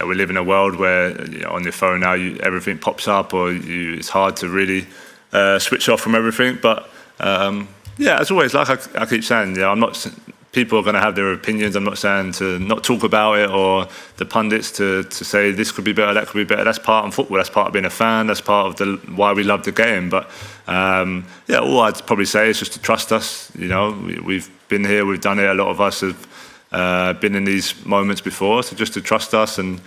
we live in a world where on your phone now everything pops up, or it's hard to really switch off from everything. But as always, like I keep saying, I'm not. People are going to have their opinions. I'm not saying to not talk about it, or the pundits to say this could be better, that could be better. That's part of football. That's part of being a fan. That's part of why we love the game. But all I'd probably say is just to trust us. We've been here, we've done it. A lot of us have been in these moments before, so just to trust us and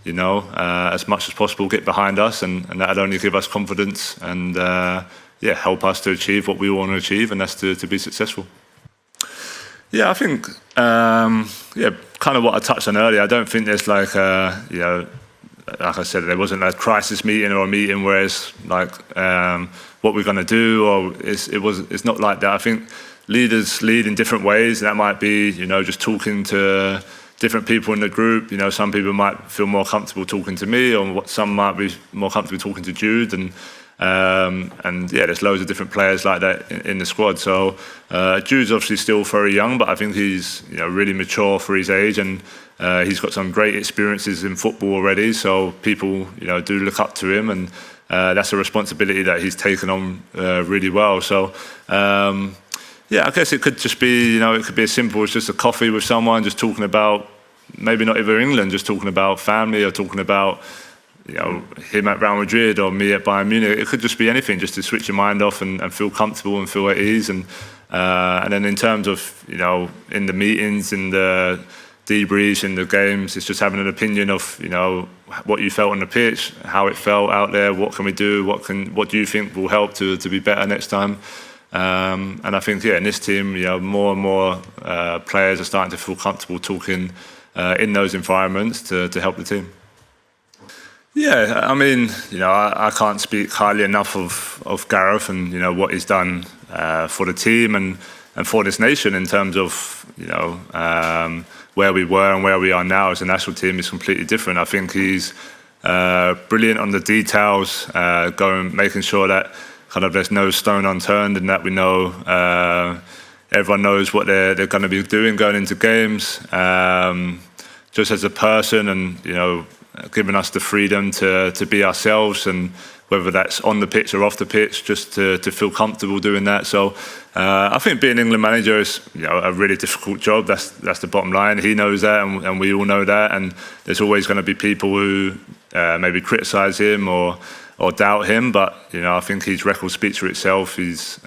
as much as possible get behind us, and that'd only give us confidence and help us to achieve what we want to achieve, and that's to be successful. Yeah, I think, kind of what I touched on earlier. I don't think there's like like I said, there wasn't a crisis meeting or a meeting where it's like what we're going to do, or it's not like that. I think leaders lead in different ways. That might be, just talking to different people in the group. Some people might feel more comfortable talking to me, or some might be more comfortable talking to Jude, and there's loads of different players like that in the squad. So Jude's obviously still very young, but I think he's really mature for his age, and he's got some great experiences in football already. So people do look up to him, and that's a responsibility that he's taken on really well. So I guess it could just be it could be as simple as just a coffee with someone, just talking about maybe not even England, just talking about family, or talking about him at Real Madrid or me at Bayern Munich. It could just be anything, just to switch your mind off and feel comfortable and feel at ease. And then in terms of in the meetings, in the debriefs, in the games, it's just having an opinion of what you felt on the pitch, how it felt out there, what can we do, what do you think will help to be better next time. And I think in this team, more and more players are starting to feel comfortable talking in those environments to help the team. Yeah, I mean, I can't speak highly enough of Gareth and what he's done for the team and for this nation in terms of where we were and where we are now as a national team is completely different. I think he's brilliant on the details, making sure that kind of there's no stone unturned, and that we know everyone knows what they're going to be doing going into games. Just as a person, and giving us the freedom to be ourselves, and whether that's on the pitch or off the pitch, just to feel comfortable doing that. So I think being England manager is a really difficult job. That's the bottom line. He knows that, and we all know that. And there's always going to be people who maybe criticise him or doubt him. But I think his record speaks for itself. He's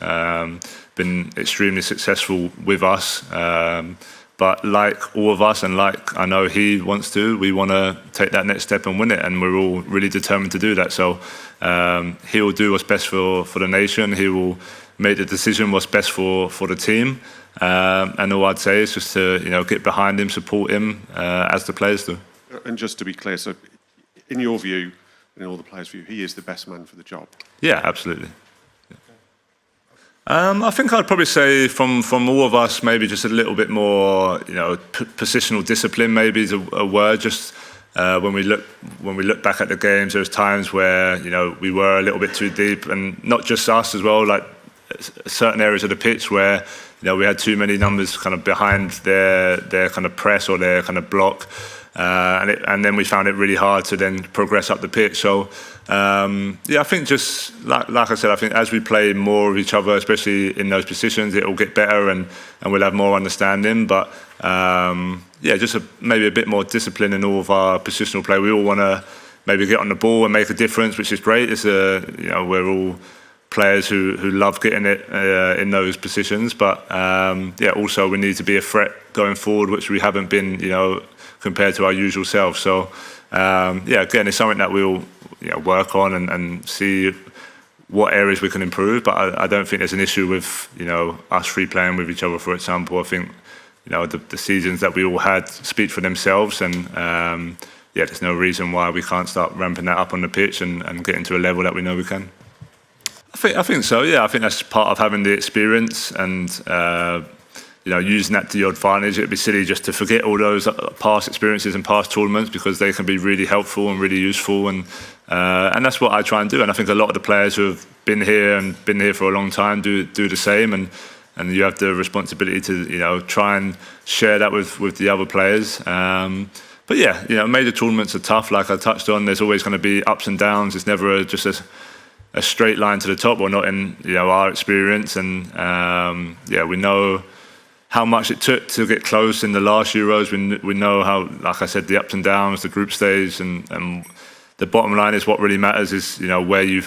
been extremely successful with us. But like all of us, and like I know he wants to, we want to take that next step and win it, and we're all really determined to do that. So he will do what's best for the nation. He will make the decision what's best for the team. And all I'd say is just to get behind him, support him as the players do. And just to be clear, so in your view, in all the players' view, he is the best man for the job? Yeah, absolutely. I think I'd probably say from all of us, maybe just a little bit more, positional discipline. Maybe is a word. Just when we look back at the games, there's times where we were a little bit too deep, and not just us as well. Like certain areas of the pitch where we had too many numbers kind of behind their kind of press or their kind of block, and then we found it really hard to then progress up the pitch. So. I think just like I said, I think as we play more of each other, especially in those positions, it will get better, and we'll have more understanding. But just maybe a bit more discipline in all of our positional play. We all want to maybe get on the ball and make a difference, which is great. It's we're all players who love getting it in those positions. But also we need to be a threat going forward, which we haven't been, compared to our usual selves. So again, it's something that we'll work on and see what areas we can improve. But I don't think there's an issue with us free playing with each other, for example. I think the seasons that we all had speak for themselves, and there's no reason why we can't start ramping that up on the pitch and getting to a level that we know we can. I think so. Yeah, I think that's part of having the experience and using that to your advantage. It'd be silly just to forget all those past experiences and past tournaments, because they can be really helpful and really useful, and that's what I try and do. And I think a lot of the players who have been here for a long time do the same, and you have the responsibility to try and share that with the other players. But yeah, major tournaments are tough. Like I touched on, there's always going to be ups and downs. It's never just a straight line to the top, or not in our experience. And we know how much it took to get close in the last Euros. We know how, like I said, the ups and downs, the group stage, and the bottom line is what really matters is where you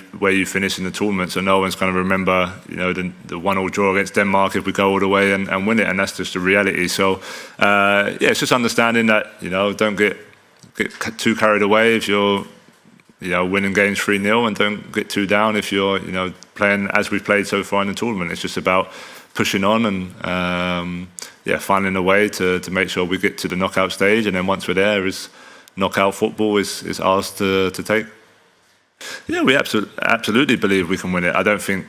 finish in the tournament. So no one's going to remember the 1-1 draw against Denmark if we go all the way and win it, and that's just the reality. So it's just understanding that don't get too carried away if you're winning games 3-0, and don't get too down if you're playing as we've played so far in the tournament. It's just about pushing on and finding a way to make sure we get to the knockout stage, and then once we're there, knockout football is ours to take. Yeah, we absolutely believe we can win it. I don't think.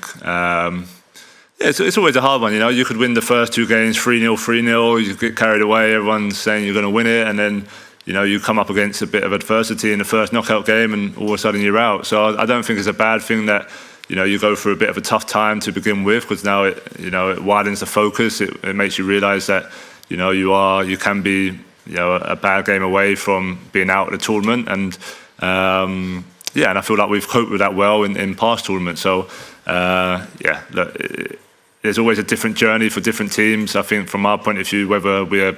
It's always a hard one. You could win the first 2 games 3-0, 3-0. You get carried away. Everyone's saying you're going to win it, and then you come up against a bit of adversity in the first knockout game, and all of a sudden you're out. So I don't think it's a bad thing that you go through a bit of a tough time to begin with, because now it widens the focus. It makes you realise that you can be a bad game away from being out of the tournament, and and I feel like we've coped with that well in past tournaments. So look, there's always a different journey for different teams. I think from our point of view, whether we're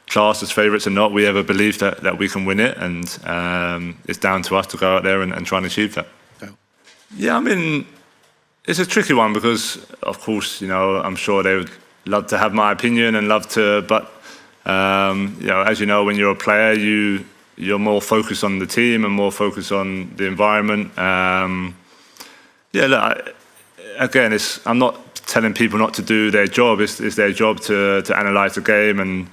classed as favourites or not, we have a belief that we can win it, and it's down to us to go out there and try and achieve that. Yeah, I mean, it's a tricky one because, of course, I'm sure they would love to have my opinion and love to, but as you know, when you're a player, you're more focused on the team and more focused on the environment. Look, again, I'm not telling people not to do their job. It's their job to analyse the game and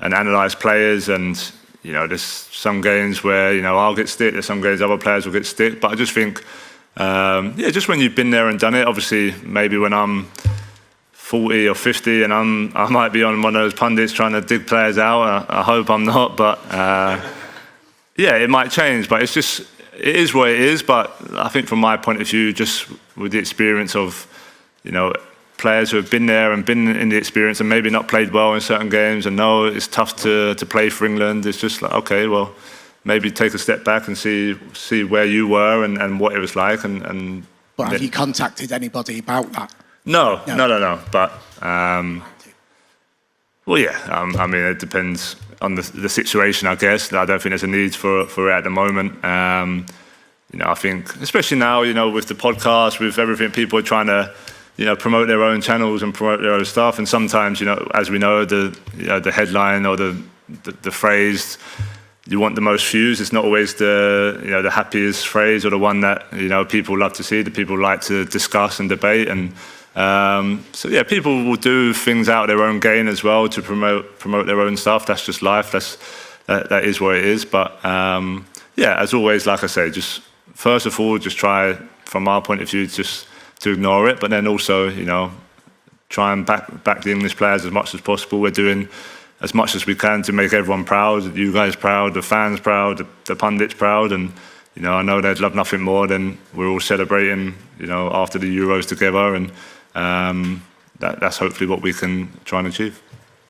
analyse players. And there's some games where I'll get stick. There's some games other players will get stick. But I just think, just when you've been there and done it. Obviously, maybe when I'm 40 or 50 and I might be on one of those pundits trying to dig players out. I hope I'm not, but it might change. But it is what it is. But I think from my point of view, just with the experience of players who have been there and been in the experience and maybe not played well in certain games and know it's tough to play for England, it's just like, okay, well, maybe take a step back and see where you were and what it was like. But have you contacted anybody about that? No. But, I mean, it depends on the situation, I guess. I don't think there's a need for it at the moment. I think, especially now, with the podcast, with everything, people are trying to, promote their own channels and promote their own stuff. And sometimes, as we know, the headline or the phrase, you want the most views. It's not always the happiest phrase or the one that people love to see, that people like to discuss and debate. And people will do things out of their own gain as well to promote their own stuff. That's just life. That is what it is. But as always, like I say, just first of all, just try, from our point of view, just to ignore it. But then also, try and back the English players as much as possible. We're doing as much as we can to make everyone proud, you guys proud, the fans proud, the pundits proud. And I know they'd love nothing more than we're all celebrating, after the Euros together. And that's hopefully what we can try and achieve.